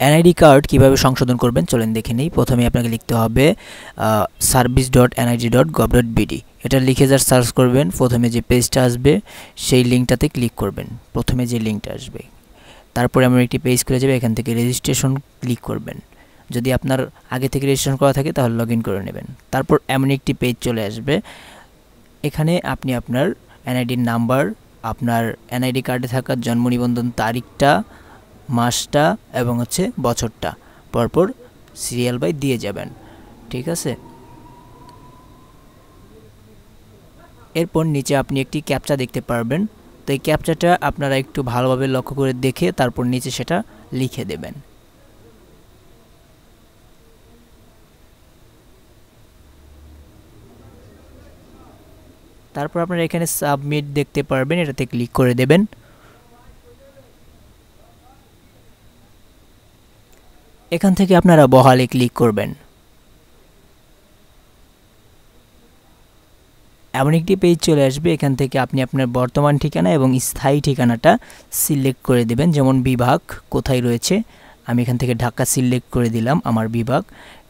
NID card কিভাবে সংশোধন করবেন চলেন দেখে নেই। প্রথমে আপনাকে লিখতে হবে service.nid.gov.bd। এটা লিখে যা সার্চ করবেন, প্রথমে যে পেজটা আসবে সেই লিঙ্কটাতে ক্লিক করবেন। প্রথমে যে লিঙ্কটা আসবে, তারপরে আমার একটি পেজ খুলে যাবে, এখান থেকে রেজিস্ট্রেশন ক্লিক করবেন। যদি আপনার আগে থেকে রেজিস্ট্রেশন করা থাকে তাহলে লগ ইন করে নেবেন। তারপর এমন একটি পেজ চলে আসবে, এখানে আপনি আপনার এনআইডির নাম্বার, আপনার এনআইডি কার্ডে থাকা জন্ম নিবন্ধন তারিখটা, মাসটা এবং বছরটা পরপর সিরিয়াল বাই দিয়ে যাবেন। ঠিক আছে, এরপর নিচে আপনি একটি ক্যাপচা দেখতে পারবেন। তো এই ক্যাপচাটা আপনারা একটু ভালোভাবে লক্ষ্য করে দেখে তারপর নিচে সেটা লিখে দেবেন। তারপর আপনারা এখানে সাবমিট দেখতে পারবেন, এটাতে ক্লিক করে দেবেন। এখান থেকে আপনারা বহালে ক্লিক করবেন। এমন একটি পেজ চলে আসবে, এখান থেকে আপনি আপনার বর্তমান ঠিকানা এবং স্থায়ী ঠিকানাটা সিলেক্ট করে দেবেন। যেমন বিভাগ কোথায় রয়েছে, আমি এখান থেকে ঢাকা সিলেক্ট করে দিলাম আমার বিভাগ।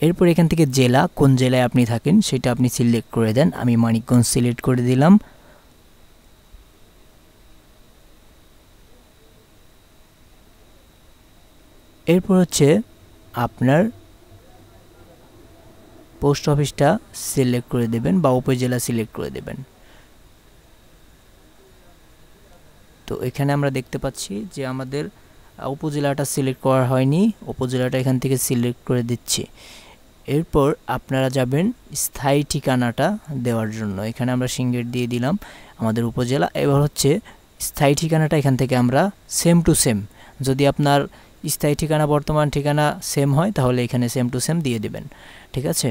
এরপর এখান থেকে জেলা, কোন জেলায় আপনি থাকেন সেটা আপনি সিলেক্ট করে দেন। আমি মানিকগঞ্জ সিলেক্ট করে দিলাম। এরপর আপনার পোস্ট অফিসটা সিলেক্ট করে দেবেন বা উপজেলা সিলেক্ট করে দেবেন। তো এখানে আমরা দেখতে পাচ্ছি যে আমাদের উপজেলাটা সিলেক্ট করা হয়নি, উপজেলাটা এখান থেকে সিলেক্ট করে দিচ্ছি। এরপর আপনারা যাবেন স্থায়ী ঠিকানাটা দেওয়ার জন্য, এখানে আমরা সিঙ্গেট দিয়ে দিলাম আমাদের উপজেলা। এবার স্থায়ী ঠিকানাটা এখান থেকে আমরা সেম টু সেম, যদি আপনার স্থায়ী ঠিকানা বর্তমান ঠিকানা সেম হয় তাহলে এখানে সেম টু সেম দিয়ে দেবেন। ঠিক আছে,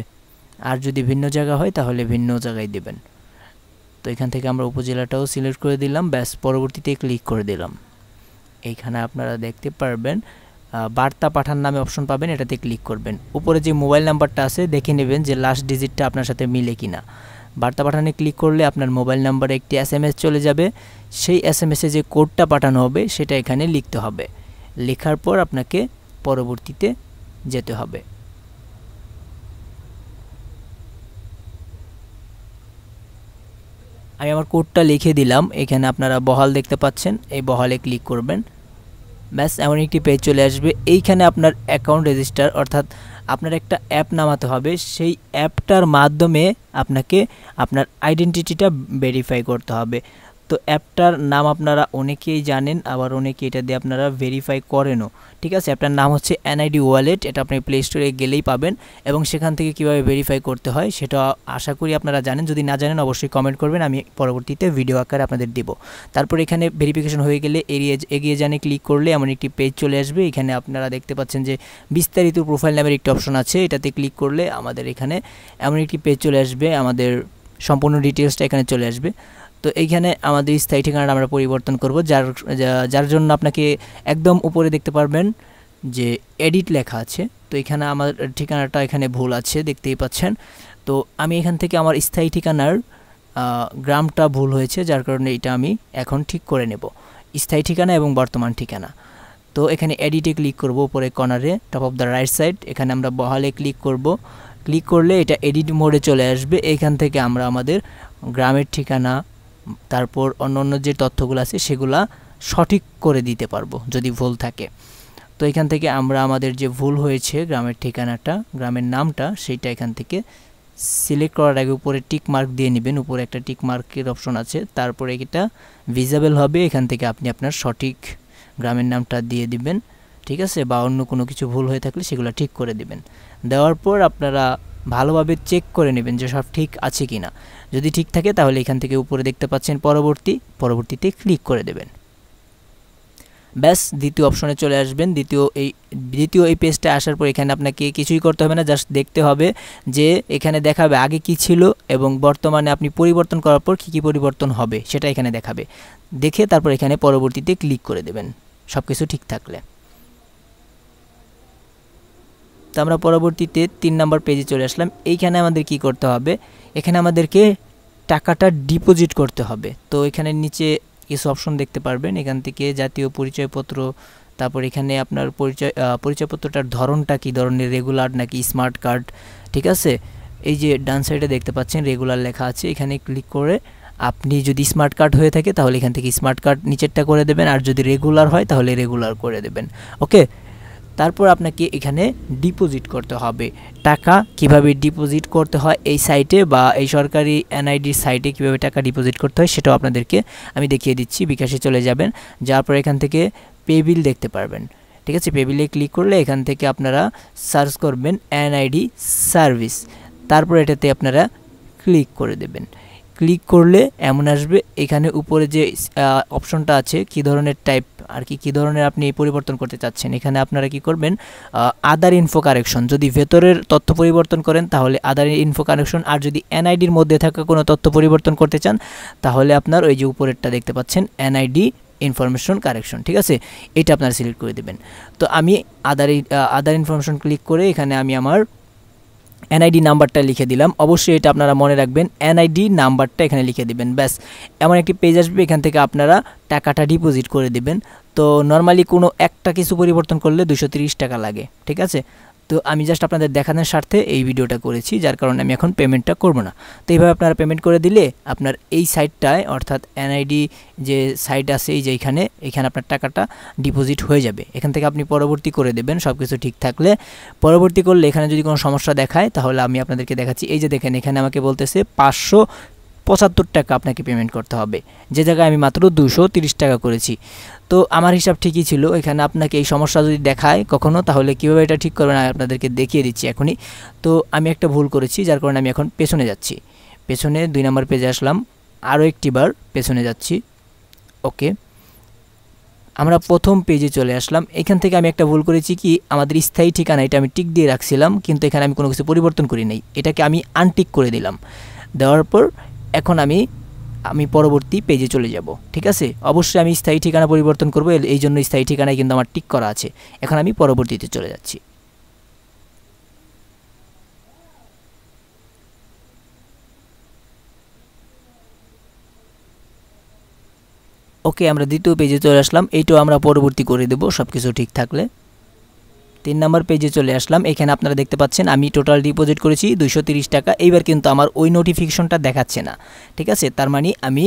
আর যদি ভিন্ন জায়গা হয় তাহলে ভিন্ন জায়গায় দেবেন। তো এখান থেকে আমরা উপজেলাটাও সিলেক্ট করে দিলাম, ব্যাস পরবর্তীতে ক্লিক করে দিলাম। এইখানে আপনারা দেখতে পারবেন বার্তা পাঠান নামে অপশন পাবেন, এটাতে ক্লিক করবেন। উপরে যে মোবাইল নাম্বারটা আছে দেখে নেবেন যে লাস্ট ডিজিটটা আপনার সাথে মিলে কিনা। বার্তা পাঠানে ক্লিক করলে আপনার মোবাইল নাম্বারে একটি SMS চলে যাবে, সেই SMS-এ যে কোডটা পাঠানো হবে সেটা এখানে লিখতে হবে। লেখার পর আপনাকে পরবর্তীতে যেতে হবে। আমি আমার কোডটা লিখে দিলাম, এখানে আপনারা বহাল দেখতে পাচ্ছেন, এই বহালে ক্লিক করবেন। ব্যাস এমন একটি পেজ চলে আসবে। এইখানে আপনার অ্যাকাউন্ট রেজিস্টার, অর্থাৎ আপনার একটা অ্যাপ নামাতে হবে, সেই অ্যাপটার মাধ্যমে আপনাকে আপনার আইডেন্টিটিটা ভেরিফাই করতে হবে। তো অ্যাপটার নাম আপনারা অনেকেই জানেন, আবার অনেকে এটা দিয়ে আপনারা ভেরিফাই করেনও। ঠিক আছে, অ্যাপটার নাম NID ওয়ালেট, এটা আপনি প্লে স্টোরে গেলেই পাবেন এবং সেখান থেকে কিভাবে ভেরিফাই করতে হয় সেটা আশা করি আপনারা জানেন। যদি না জানেন অবশ্যই কমেন্ট করবেন, আমি পরবর্তীতে ভিডিও আকারে আপনাদের দেব। তারপর এখানে ভেরিফিকেশন হয়ে গেলে এগিয়ে জানে ক্লিক করলে এমন একটি পেজ চলে আসবে। এখানে আপনারা দেখতে পাচ্ছেন যে বিস্তারিত প্রোফাইল নামের একটি অপশন আছে, এটাতে ক্লিক করলে আমাদের এখানে এমন একটি পেজ চলে আসবে, আমাদের সম্পূর্ণ ডিটেলসটা এখানে চলে আসবে। তো এইখানে আমাদের স্থায়ী ঠিকানাটা আমরা পরিবর্তন করব, যার জন্য আপনাকে একদম উপরে দেখতে পারবেন যে এডিট লেখা আছে। তো এখানে আমার ঠিকানাটা এখানে ভুল আছে, দেখতেই পাচ্ছেন। তো আমি এখান থেকে আমার স্থায়ী ঠিকানার গ্রামটা ভুল হয়েছে, যার কারণে এটা আমি এখন ঠিক করে নেব, স্থায়ী ঠিকানা এবং বর্তমান ঠিকানা। তো এখানে এডিটে ক্লিক করব, উপরে কর্নারে top of the right side, এখানে আমরা বহালে ক্লিক করব। ক্লিক করলে এটা এডিট মোডে চলে আসবে। এখান থেকে আমরা আমাদের গ্রামের ঠিকানা, তারপর অন্য যে তথ্যগুলো আছে সেগুলা সঠিক করে দিতে পারবো যদি ভুল থাকে। তো এখান থেকে আমরা আমাদের যে ভুল হয়েছে গ্রামের ঠিকানাটা, গ্রামের নামটা, সেইটা এখান থেকে সিলেক্ট করার আগে উপরে টিক মার্ক দিয়ে নেবেন, উপরে একটা টিক মার্কের অপশন আছে, তারপরে এটা ভিজিবল হবে। এখান থেকে আপনি আপনার সঠিক গ্রামের নামটা দিয়ে দিবেন। ঠিক আছে, বা অন্য কোনো কিছু ভুল হয়ে থাকলে সেগুলো ঠিক করে দিবেন। দেওয়ার পর আপনারা ভালোভাবে চেক করে নেবেন যে সব ঠিক আছে কিনা। যদি ঠিক থাকে তাহলে এখান থেকে উপরে দেখতে পাচ্ছেন পরবর্তীতে ক্লিক করে দেবেন। ব্যাস দ্বিতীয় অপশনে চলে আসবেন। দ্বিতীয় এই পেজটা আসার পর এখানে আপনাকে কিছুই করতে হবে না, জাস্ট দেখতে হবে যে এখানে দেখাবে আগে কি ছিল এবং বর্তমানে আপনি পরিবর্তন করার পর কী পরিবর্তন হবে সেটা এখানে দেখাবে। দেখে তারপর এখানে পরবর্তীতে ক্লিক করে দেবেন সব কিছু ঠিক থাকলে। তো আমরা পরবর্তীতে 3 নম্বর পেজে চলে আসলাম। এইখানে আমাদের কি করতে হবে, এখানে আমাদেরকে টাকাটা ডিপোজিট করতে হবে। তো এখানে নিচে কিছু অপশন দেখতে পারবেন, এখান থেকে জাতীয় পরিচয়পত্র তারপর এখানে আপনার পরিচয়পত্রটার ধরনটা কি ধরনের, রেগুলার নাকি স্মার্ট কার্ড, ঠিক আছে। এই যে ডান সাইডে দেখতে পাচ্ছেন রেগুলার লেখা আছে, এখানে ক্লিক করে আপনি যদি স্মার্ট কার্ড হয়ে থাকে তাহলে এখান থেকে স্মার্ট কার্ড নিচেরটা করে দেবেন, আর যদি রেগুলার হয় তাহলে রেগুলার করে দেবেন। ওকে, তারপর আপনাকে এখানে ডিপোজিট করতে হবে। টাকা কিভাবে ডিপোজিট করতে হয় এই সাইটে বা এই সরকারি এনআইডির সাইটে কিভাবে টাকা ডিপোজিট করতে হয় সেটাও আপনাদেরকে আমি দেখিয়ে দিচ্ছি। বিকাশে চলে যাবেন, যাওয়ার পর এখান থেকে পে বিল দেখতে পারবেন, ঠিক আছে। পে বিলে ক্লিক করলে এখান থেকে আপনারা সার্চ করবেন এনআইডি সার্ভিস, তারপর এটাতে আপনারা ক্লিক করে দেবেন। ক্লিক করলে এমন আসবে, এখানে উপরে যে অপশনটা আছে কি ধরনের টাইপ আর কি ধরনের আপনি পরিবর্তন করতে চাচ্ছেন, এখানে আপনারা কি করবেন আদার ইনফো কারেকশন, যদি ভেতরের তথ্য পরিবর্তন করেন তাহলে আদার ইনফো কারেকশন, আর যদি এনআইডির মধ্যে থাকা কোনো তথ্য পরিবর্তন করতে চান তাহলে আপনার ওই যে উপরেরটা দেখতে পাচ্ছেন এনআইডি ইনফরমেশন কারেকশন, ঠিক আছে, এটা আপনারা সিলেক্ট করে দেবেন। তো আমি আদার ইনফরমেশন ক্লিক করে এখানে আমি আমার এনআইডি নাম্বারটা লিখে দিলাম। অবশ্যই এটা আপনারা মনে রাখবেন, এনআইডি নাম্বারটা এখানে লিখে দিবেন। ব্যাস, এমন একটি পেজ আসবে, এখান থেকে আপনারা টাকাটা ডিপোজিট করে দিবেন। তো নর্মালি কোনো একটা কিছু পরিবর্তন করলে 230 টাকা লাগে, ঠিক আছে। তো আমি জাস্ট আপনাদের দেখানোর স্বার্থে এই ভিডিওটা করেছি, যার কারণে আমি এখন পেমেন্টটা করব না। তো এইভাবে আপনারা পেমেন্ট করে দিলে আপনার এই সাইটটায়, অর্থাৎ এনআইডি যে সাইট আছে এই যে এখানে আপনার টাকাটা ডিপোজিট হয়ে যাবে। এখান থেকে আপনি পরবর্তী করে দেবেন সব কিছু ঠিক থাকলে। পরবর্তী করলে এখানে যদি কোনো সমস্যা দেখায় তাহলে আমি আপনাদেরকে দেখাচ্ছি। এই যে দেখেন, এখানে আমাকে বলতেছে 575 টাকা আপনাকে পেমেন্ট করতে হবে, যে জায়গায় আমি মাত্র 230 টাকা করেছি। তো আমার হিসাব ঠিকই ছিল। এখানে আপনাকে এই সমস্যা যদি দেখায় কখনো, তাহলে কীভাবে এটা ঠিক করবেন আমি আপনাদেরকে দেখিয়ে দিচ্ছি এখনই। তো আমি একটা ভুল করেছি, যার কারণে আমি এখন পেছনে যাচ্ছি। পেছনে 2 নম্বর পেজে আসলাম, আরও একটিবার পেছনে যাচ্ছি। ওকে, আমরা প্রথম পেজে চলে আসলাম। এখান থেকে আমি একটা ভুল করেছি কি, আমাদের স্থায়ী ঠিকানা এটা আমি টিক দিয়ে রাখছিলাম, কিন্তু এখানে আমি কোনো কিছু পরিবর্তন করি নাই, এটাকে আমি আনটিক করে দিলাম। দেওয়ার পর এখন আমি পরবর্তী পেজে চলে যাব, ঠিক আছে। অবশ্যই আমি স্থায়ী ঠিকানা পরিবর্তন করব, এই জন্য স্থায়ী ঠিকানায় কিন্তু আমার টিক করা আছে। এখন আমি পরবর্তীতে চলে যাচ্ছি। ওকে, আমরা দ্বিতীয় পেজে চলে আসলাম, এইটাও আমরা পরবর্তী করে দেব সব কিছু ঠিক থাকলে। 3 নম্বর পেজে চলে আসলাম। এখানে আপনারা দেখতে পাচ্ছেন আমি টোটাল ডিপোজিট করেছি 230 টাকা। এইবার কিন্তু আমার ওই নোটিফিকেশনটা দেখাচ্ছে না, ঠিক আছে। তার মানে আমি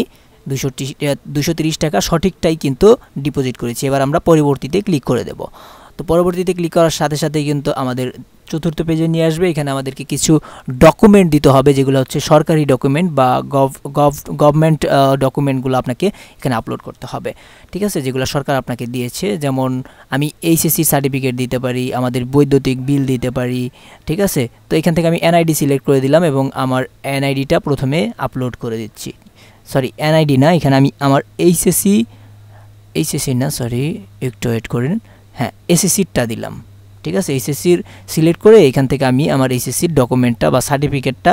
230 টাকা সঠিকটাই কিন্তু ডিপোজিট করেছি। এবার আমরা পরবর্তীতে ক্লিক করে দেব। তো পরবর্তীতে ক্লিক করার সাথে সাথে কিন্তু আমাদের চতুর্থ পেজে নিয়ে আসবে। এখানে আমাদেরকে কিছু ডকুমেন্ট দিতে হবে, যেগুলো হচ্ছে সরকারি ডকুমেন্ট বা গভর্নমেন্ট ডকুমেন্টগুলো আপনাকে এখানে আপলোড করতে হবে, ঠিক আছে, যেগুলো সরকার আপনাকে দিয়েছে। যেমন আমি এইচএসসি সার্টিফিকেট দিতে পারি, আমাদের বৈদ্যুতিক বিল দিতে পারি, ঠিক আছে। তো এখান থেকে আমি এনআইডি সিলেক্ট করে দিলাম এবং আমার এনআইডিটা প্রথমে আপলোড করে দিচ্ছি। সরি, এনআইডি না, এখানে আমি আমার এইচএসসি না, সরি একটু ওয়েট করেন, হ্যাঁ এসএসসিটা দিলাম, ঠিক আছে। এইচএসসির সিলেক্ট করে এখান থেকে আমি আমার এইচএসসির ডকুমেন্টটা বা সার্টিফিকেটটা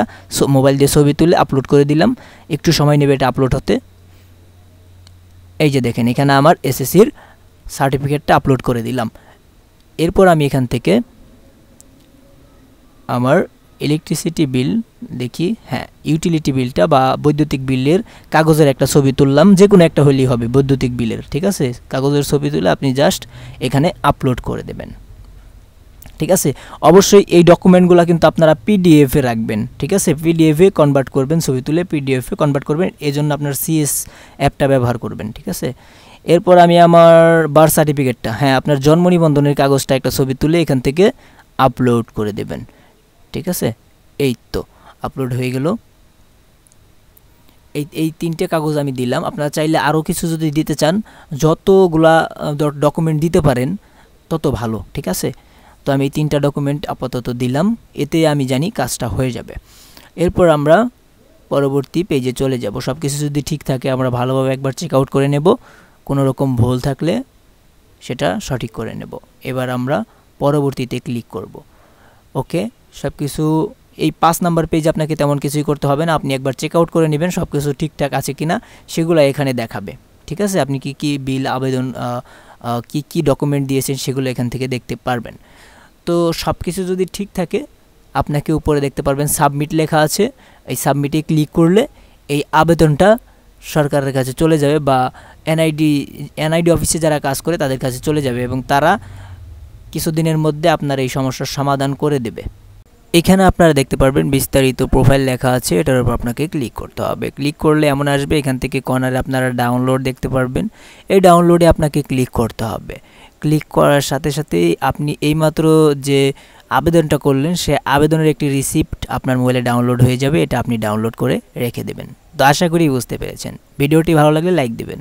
মোবাইল দিয়ে ছবি তুলে আপলোড করে দিলাম। একটু সময় নেবে এটা আপলোড হতে। এই যে দেখেন, এখানে আমার এসএসসির সার্টিফিকেটটা আপলোড করে দিলাম। এরপর আমি এখান থেকে আমার ইলেকট্রিসিটি বিল দেখি, হ্যাঁ ইউটিলিটি বিলটা বা বৈদ্যুতিক বিলের কাগজের একটা ছবি তুললাম, যে কোনো একটা হলেই হবে বৈদ্যুতিক বিলের, ঠিক আছে। কাগজের ছবি তুলে আপনি জাস্ট এখানে আপলোড করে দেবেন, ঠিক আছে। অবশ্যই এই ডকুমেন্টগুলো কিন্তু আপনারা পিডিএফে রাখবেন, ঠিক আছে। পিডিএফে কনভার্ট করবেন, ছবি তুলে পিডিএফে কনভার্ট করবেন, এই জন্য আপনার সিএস অ্যাপটা ব্যবহার করবেন, ঠিক আছে। এরপর আমি আমার বার্থ সার্টিফিকেটটা, হ্যাঁ আপনার জন্ম নিবন্ধনের কাগজটা একটা ছবি তুলে এখান থেকে আপলোড করে দেবেন, ঠিক আছে। এই তো আপলোড হয়ে গেল। এই 3টে কাগজ আমি দিলাম। আপনারা চাইলে আরও কিছু যদি দিতে চান, যতগুলা ডকুমেন্ট দিতে পারেন তত ভালো, ঠিক আছে। তো আমি এই 3টা ডকুমেন্ট আপাতত দিলাম, এতে আমি জানি কাজটা হয়ে যাবে। এরপর আমরা পরবর্তী পেজে চলে যাব। সব কিছু যদি ঠিক থাকে আমরা ভালোভাবে একবার চেক আউট করে নেব, কোনো রকম ভুল থাকলে সেটা সঠিক করে নেব। এবার আমরা পরবর্তীতে ক্লিক করব। ওকে, সব কিছু এই 5 নাম্বার পেজে আপনাকে তেমন কিছুই করতে হবে না, আপনি একবার চেক আউট করে নেবেন সব কিছু ঠিকঠাক আছে কিনা, সেগুলো এখানে দেখাবে, ঠিক আছে। আপনি কি বিল আবেদন কি ডকুমেন্ট দিয়েছেন সেগুলো এখান থেকে দেখতে পারবেন। তো সব কিছু যদি ঠিক থাকে আপনাকে উপরে দেখতে পারবেন সাবমিট লেখা আছে, এই সাবমিটে ক্লিক করলে এই আবেদনটা সরকারের কাছে চলে যাবে বা এনআইডি অফিসে যারা কাজ করে তাদের কাছে চলে যাবে এবং তারা কিছুদিনের মধ্যে আপনার এই সমস্যার সমাধান করে দেবে। এখানে আপনারা দেখতে পারবেন বিস্তারিত প্রোফাইল লেখা আছে, এটার উপর আপনাকে ক্লিক করতে হবে। ক্লিক করলে এমন আসবে, এখান থেকে কর্নারে আপনারা ডাউনলোড দেখতে পারবেন। এই ডাউনলোডে আপনাকে ক্লিক করতে হবে। ক্লিক করার সাথে সাথেই আপনি এইমাত্র যে আবেদনটা করলেন সে আবেদনের একটি রিসিপ্ট আপনার মোবাইলে ডাউনলোড হয়ে যাবে। এটা আপনি ডাউনলোড করে রেখে দেবেন। তো আশা করি বুঝতে পেরেছেন। ভিডিওটি ভালো লাগলে লাইক দিবেন।